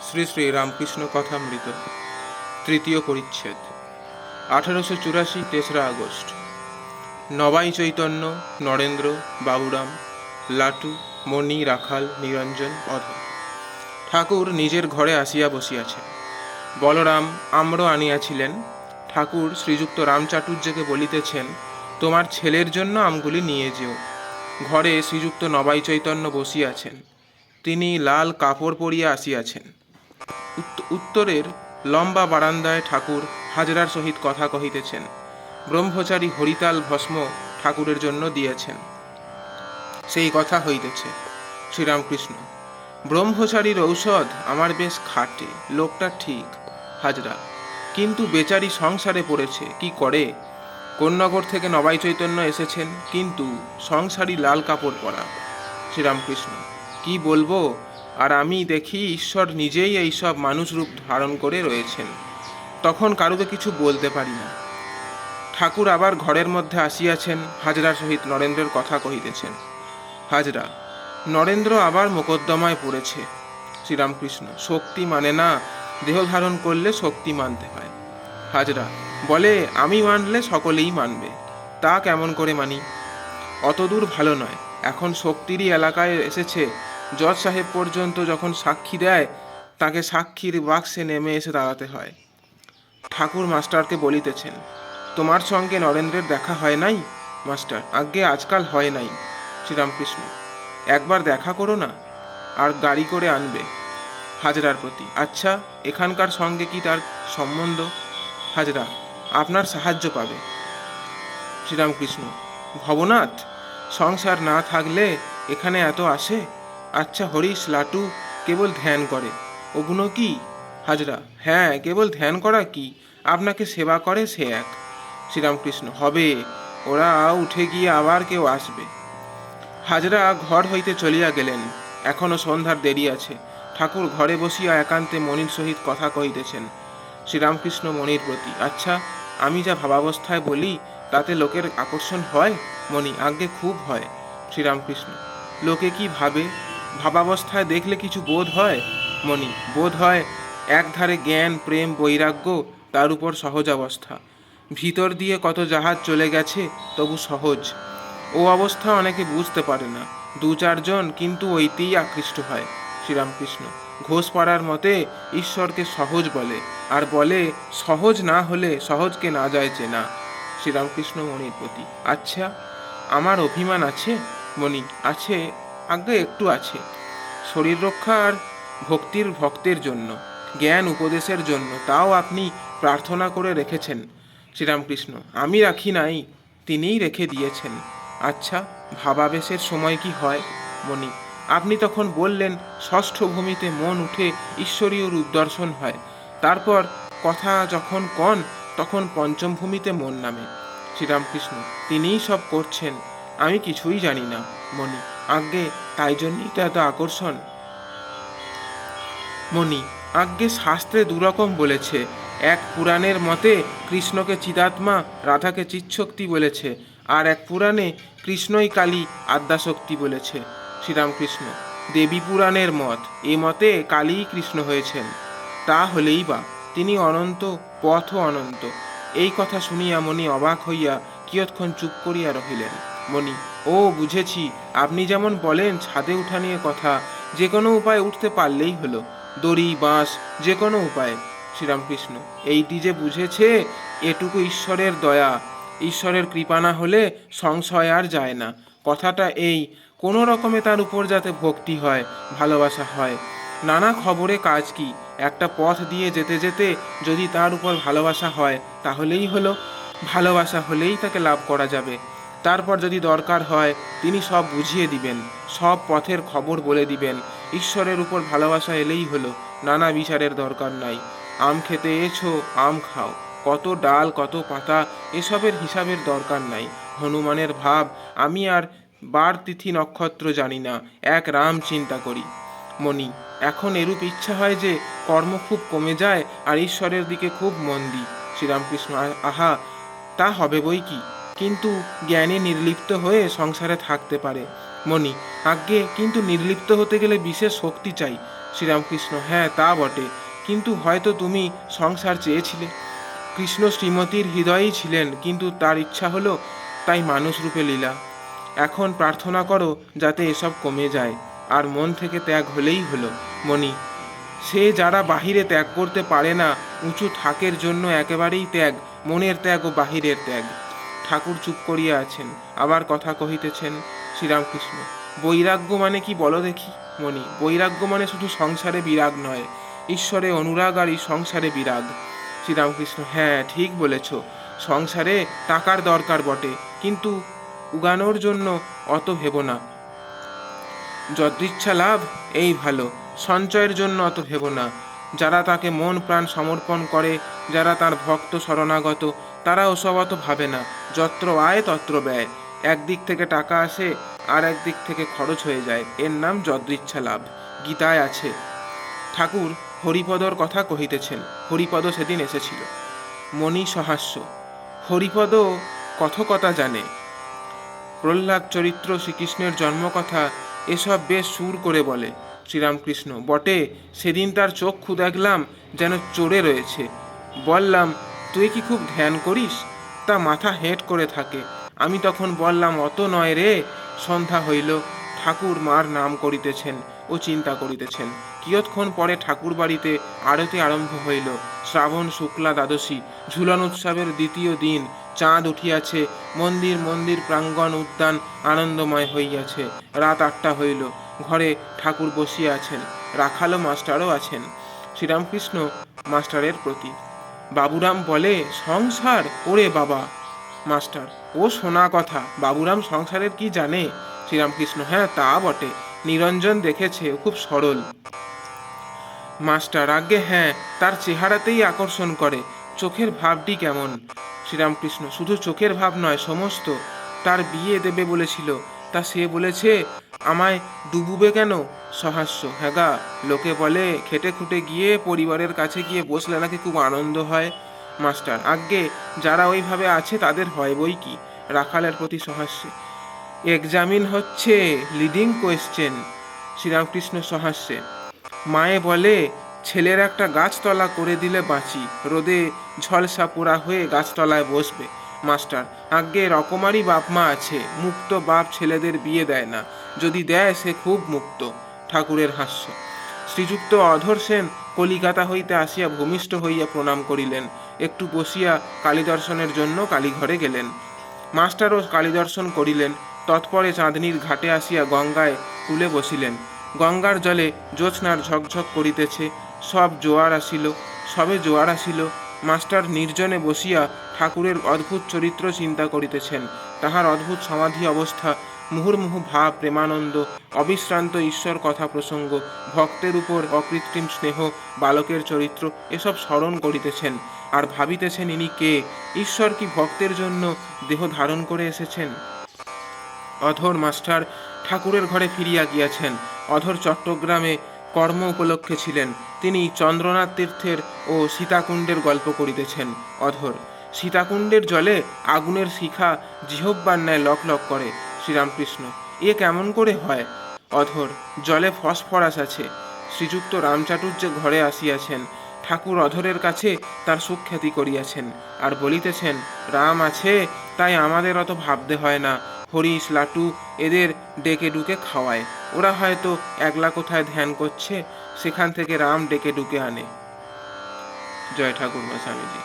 শ্রী শ্রী রামকৃষ্ণ কথামৃত তৃতীয় পরিচ্ছেদ 1884 তেসরা আগস্ট। নবাই চৈতন্য, নরেন্দ্র, বাবুরাম, লাটু, মণি, রাখাল, নিরঞ্জন, অধর ঠাকুর নিজের ঘরে আসিয়া বসিয়াছেন। বলরাম আম্র আনিয়াছিলেন। ঠাকুর শ্রীযুক্ত রামচাটুর্যকে বলিতেছেন, তোমার ছেলের জন্য আমগুলি নিয়ে যেও। ঘরে শ্রীযুক্ত নবাই চৈতন্য বসিয়াছেন। তিনি লাল কাপড় পরিয়া আসিয়াছেন। উত্তরের লম্বা বারান্দায় ঠাকুর হাজরার সহিত কথা কহিতেছেন। ব্রহ্মচারী হরিতাল ভস্ম ঠাকুরের জন্য দিয়েছেন। সেই কথা হইতেছে। শ্রীরামকৃষ্ণ: ব্রহ্মচারীর ঔষধ আমার বেশ খাটে, লোকটা ঠিক। হাজরা: কিন্তু বেচারি সংসারে পড়েছে, কি করে? কোন্নগর থেকে নবাই চৈতন্য এসেছেন, কিন্তু সংসারী লাল কাপড় পরা। শ্রীরামকৃষ্ণ: কি বলবো, আর আমি দেখি ঈশ্বর নিজেই এইসব মানুষ রূপ ধারণ করে রয়েছেন, তখন কারুকে কিছু বলতে পারি না। ঠাকুর আবার ঘরের মধ্যে আসিয়াছেন, হাজরার সহিত নরেন্দ্রের কথা কহিতেছেন। হাজরা: নরেন্দ্র আবার মোকদ্দমায় পড়েছে। শ্রীরামকৃষ্ণ: শক্তি মানে না, দেহ ধারণ করলে শক্তি মানতে হয়। হাজরা: বলে আমি মানলে সকলেই মানবে, তা কেমন করে মানি? অতদূর ভালো নয়, এখন শক্তিরই এলাকায় এসেছে। জজ সাহেব পর্যন্ত যখন সাক্ষী দেয়, তাকে সাক্ষীর বাক্সে নেমে এসে দাঁড়াতে হয়। ঠাকুর মাস্টারকে বলিতেছেন, তোমার সঙ্গে নরেন্দ্রের দেখা হয় নাই? মাস্টার: আজ্ঞে আজকাল হয় নাই। শ্রীরামকৃষ্ণ: একবার দেখা করো না, আর গাড়ি করে আনবে। হাজরার প্রতি: আচ্ছা, এখানকার সঙ্গে কি তার সম্বন্ধ? হাজরা: আপনার সাহায্য পাবে। শ্রীরামকৃষ্ণ: ভবনাথ, সংসার না থাকলে এখানে এত আসে? আচ্ছা, হরিশ, লাটু কেবল ধ্যান করে, ওগুলো কি? হাজরা: হ্যাঁ, কেবল ধ্যান করা কি, আপনাকে সেবা করে, সে এক। শ্রীরামকৃষ্ণ: হবে, ওরা উঠে গিয়ে আবার কেউ আসবে। হাজরা ঘর হইতে চলিয়া গেলেন। এখনো সন্ধ্যার দেরি আছে। ঠাকুর ঘরে বসিয়া একান্তে মণির সহিত কথা কহিতেছেন। শ্রীরামকৃষ্ণ মণির প্রতি: আচ্ছা, আমি যা ভাবাবস্থায় বলি তাতে লোকের আকর্ষণ হয়? মণি: আজ্ঞে খুব হয়। শ্রীরামকৃষ্ণ: লোকে কি ভাবে? ভাবাবস্থায় দেখলে কিছু বোধ হয়? মণি: বোধ হয় একধারে জ্ঞান, প্রেম, বৈরাগ্য, তার উপর সহজ অবস্থা। ভিতর দিয়ে কত জাহাজ চলে গেছে, তবু সহজ। ও অবস্থা অনেকে বুঝতে পারে না, দু চারজন কিন্তু ওইতেই আকৃষ্ট হয়। শ্রীরামকৃষ্ণ: ঘোষপাড়ার মতে ঈশ্বরকে সহজ বলে, আর বলে সহজ না হলে সহজকে না যায় চেনা। শ্রীরামকৃষ্ণ মণির প্রতি: আচ্ছা, আমার অভিমান আছে? মণি: আছে, আজ্ঞে একটু আছে। শরীর রক্ষা আর ভক্তের জন্য, জ্ঞান উপদেশের জন্য, তাও আপনি প্রার্থনা করে রেখেছেন। শ্রীরামকৃষ্ণ: আমি রাখি নাই, তিনিই রেখে দিয়েছেন। আচ্ছা, ভাবাবেশের সময় কি হয়? মণি: আপনি তখন বললেন ষষ্ঠ ভূমিতে মন উঠে ঈশ্বরীয় রূপ দর্শন হয়, তারপর কথা যখন কন তখন পঞ্চম ভূমিতে মন নামে। শ্রীরামকৃষ্ণ: তিনিই সব করছেন, আমি কিছুই জানি না। মণি: আজ্ঞে তাই জন্যই তো এত আকর্ষণ। মণি: আজ্ঞে শাস্ত্রে দুরকম বলেছে। এক পুরাণের মতে কৃষ্ণকে চিদাত্মা, রাধাকে চিৎশক্তি বলেছে, আর এক পুরাণে কৃষ্ণই কালী আদ্যাশক্তি বলেছে। শ্রীরামকৃষ্ণ: দেবী পুরাণের মত, এ মতে কালীই কৃষ্ণ হয়েছেন। তা হলেই বা, তিনি অনন্ত, পথও অনন্ত। এই কথা শুনিয়া মণি অবাক হইয়া কিয়ৎক্ষণ চুপ করিয়া রহিলেন। মণি: ও বুঝেছি, আপনি যেমন বলেন ছাদে উঠা নিয়ে কথা, যে কোনো উপায়ে উঠতে পারলেই হলো, দড়ি, বাঁশ, যে কোনো উপায়ে। শ্রীরামকৃষ্ণ: এইটি যে বুঝেছে, এটুকু ঈশ্বরের দয়া। ঈশ্বরের কৃপা না হলে সংশয় আর যায় না। কথাটা এই, কোনো রকমে তার উপর যাতে ভক্তি হয়, ভালোবাসা হয়। নানা খবরে কাজ কি, একটা পথ দিয়ে যেতে যেতে যদি তার উপর ভালোবাসা হয় তাহলেই হলো। ভালোবাসা হলেই তাকে লাভ করা যাবে। তারপর যদি দরকার হয় তিনি সব বুঝিয়ে দিবেন, সব পথের খবর বলে দিবেন। ঈশ্বরের উপর ভালোবাসা এলেই হলো, নানা বিচারের দরকার নাই। আম খেতে এছো, আম খাও, কত ডাল কত পাতা, এসবের হিসাবের দরকার নাই। হনুমানের ভাব, আমি আর বার তিথি নক্ষত্র জানি না, এক রাম চিন্তা করি। মণি: এখন এরূপ ইচ্ছা হয় যে কর্ম খুব কমে যায় আর ঈশ্বরের দিকে খুব মন দিই। শ্রীরামকৃষ্ণ: আহা, তা হবে বই কি, কিন্তু জ্ঞানে নির্লিপ্ত হয়ে সংসারে থাকতে পারে। মণি: আজ্ঞে, কিন্তু নির্লিপ্ত হতে গেলে বিশেষ শক্তি চাই। শ্রীরামকৃষ্ণ: হ্যাঁ, তা বটে, কিন্তু হয়তো তুমি সংসার চেয়েছিলে। কৃষ্ণ শ্রীমতীর হৃদয়েই ছিলেন, কিন্তু তার ইচ্ছা হলো, তাই মানুষরূপে লীলা। এখন প্রার্থনা করো যাতে এসব কমে যায়, আর মন থেকে ত্যাগ হলেই হলো। মণি: সে যারা বাহিরে ত্যাগ করতে পারে না, উঁচু থাকের জন্য একেবারেই ত্যাগ, মনের ত্যাগ ও বাহিরের ত্যাগ। ঠাকুর চুপ করিয়া আছেন, আবার কথা কহিতেছেন। শ্রীরামকৃষ্ণ: বৈরাগ্য মানে কি বলো দেখি। মণি: বৈরাগ্য মানে শুধু সংসারে বিরাগ নয়, ঈশ্বরে অনুরাগ আর এই সংসারে বিরাগ। শ্রীরামকৃষ্ণ: হ্যাঁ, ঠিক বলেছ, সংসারে টাকার দরকার বটে, কিন্তু উগানোর জন্য অত ভেব না। যদৃচ্ছা লাভ এই ভালো, সঞ্চয়ের জন্য অত ভেব না। যারা তাকে মন প্রাণ সমর্পণ করে, যারা তার ভক্ত শরণাগত, তারা ওসব অত ভাবে না। যত্র আয় তত্র ব্যয়। একদিক থেকে টাকা আসে, আর একদিক থেকে খরচ হয়ে যায়, এর নাম যদৃচ্ছা লাভ। গীতায় আছে। ঠাকুর হরিপদর কথা কহিতেছেন। হরিপদ সেদিন এসেছিল। মণি সহাস্য: হরিপদ কথকতা জানে, প্রহ্লাদ চরিত্র, শ্রীকৃষ্ণের জন্মকথা, এসব বেশ সুর করে বলে। শ্রীরামকৃষ্ণ: বটে, সেদিন তার চক্ষু দেখলাম যেন চড়ে রয়েছে। বললাম, তুই কি খুব ধ্যান করিস? তা মাথা হেঁট করে থাকে। আমি তখন বললাম, অত নয় রে। সন্ধ্যা হইল, ঠাকুর মার নাম করিতেছেন ও চিন্তা করিতেছেন। কিয়ৎক্ষণ পরে ঠাকুর বাড়িতে আরতি আরম্ভ হইল। শ্রাবণ শুক্লা দ্বাদশী, ঝুলন উৎসবের দ্বিতীয় দিন। চাঁদ উঠিয়াছে, মন্দির মন্দির প্রাঙ্গণ উদ্যান আনন্দময় হইয়াছে। রাত 8টা হইল। ঘরে ঠাকুর বসিয়া আছেন, রাখালো মাস্টারও আছেন। শ্রীরামকৃষ্ণ মাস্টারের প্রতি: বাবুরাম বলে, সংসার ওরে বাবা। মাস্টার: ও শোনা কথা, বাবুরাম সংসারের কি জানে? শ্রীরামকৃষ্ণ: হ্যাঁ, তা বটে, নিরঞ্জন দেখেছে, ও খুব সরল। মাস্টার: আজ্ঞে হ্যাঁ, তার চেহারাতেই আকর্ষণ করে। চোখের ভাবটি কেমন? শ্রীরামকৃষ্ণ: শুধু চোখের ভাব নয়, সমস্ত। তার বিয়ে দেবে বলেছিল, তা সে বলেছে আমায় ডুবুবে কেন? সহাস্য: হ্যাঁ গা, লোকে বলে খেটে খুটে গিয়ে পরিবারের কাছে গিয়ে বসলে নাকি খুব আনন্দ হয়। মাস্টার: আজ্ঞে, যারা ওইভাবে আছে তাদের হয় বই কি। রাখালের প্রতি সহাস্যে: এক্সামিন হচ্ছে, লিডিং কোয়েশ্চেন। শ্রীরামকৃষ্ণ সহাস্যে: মায়ে বলে ছেলের একটা গাছতলা করে দিলে বাঁচি, রোদে ঝলসা পোড়া হয়ে গাছতলায় বসবে। মাস্টার: আজ্ঞে, রকমারি বাপ মা আছে, মুক্ত বাপ ছেলেদের বিয়ে দেয় না, যদি দেয় সে খুব মুক্ত। ঠাকুরের হাস্য। শ্রীযুক্ত অধর সেন কলিকাতা হইতে আসিয়া ভূমিষ্ঠ হইয়া প্রণাম করিলেন। একটু বসিয়া কালীদর্শনের জন্য কালীঘরে গেলেন। মাস্টারও কালীদর্শন করিলেন। তৎপরে চাঁদনীর ঘাটে আসিয়া গঙ্গায় তুলে বসিলেন। গঙ্গার জলে জ্যোৎস্নার ঝকঝক করিতেছে। সবে জোয়ার আসিল। মাস্টার নির্জনে বসিয়া ঠাকুরের অদ্ভুত চরিত্র চিন্তা করিতেছেন। তাহার অদ্ভুত সমাধি অবস্থা, মুহুর্মুহু ভাব, প্রেমানন্দ, অবিশ্রান্ত ঈশ্বর কথা প্রসঙ্গ, ভক্তের উপর অকৃত্রিম স্নেহ, বালকের চরিত্র, এসব স্মরণ করিতেছেন। আর ভাবিতেছেন, ইনি কে? ঈশ্বর কি ভক্তের জন্য দেহ ধারণ করে এসেছেন? অধর মাস্টার ঠাকুরের ঘরে ফিরিয়া গিয়াছেন। অধর চট্টগ্রামে কর্ম উপলক্ষে ছিলেন। তিনি চন্দ্রনাথ তীর্থের ও সীতাকুণ্ডের গল্প করিতেছেন। অধর: সীতাকুণ্ডের জলে আগুনের শিখা জিহ্বার ন্যায় লক লক করে। শ্রীরামকৃষ্ণ: এ কেমন করে হয়? অধর: জলে ফসফরাস আছে। শ্রীযুক্ত রামচাটুর্যে ঘরে আসিয়াছেন। ঠাকুর অধরের কাছে তার সুখ্যাতি করিয়াছেন, আর বলিতেছেন, রাম আছে, তাই আমাদের অত ভাবতে হয় না। হরিশ, লাটু এদের ডেকে ডুকে খাওয়ায়। ওরা হয়তো একলা কোথায় ধ্যান করছে, সেখান থেকে রাম ডেকে ডুকে আনে। জয় ঠাকুর মা স্বামীজি।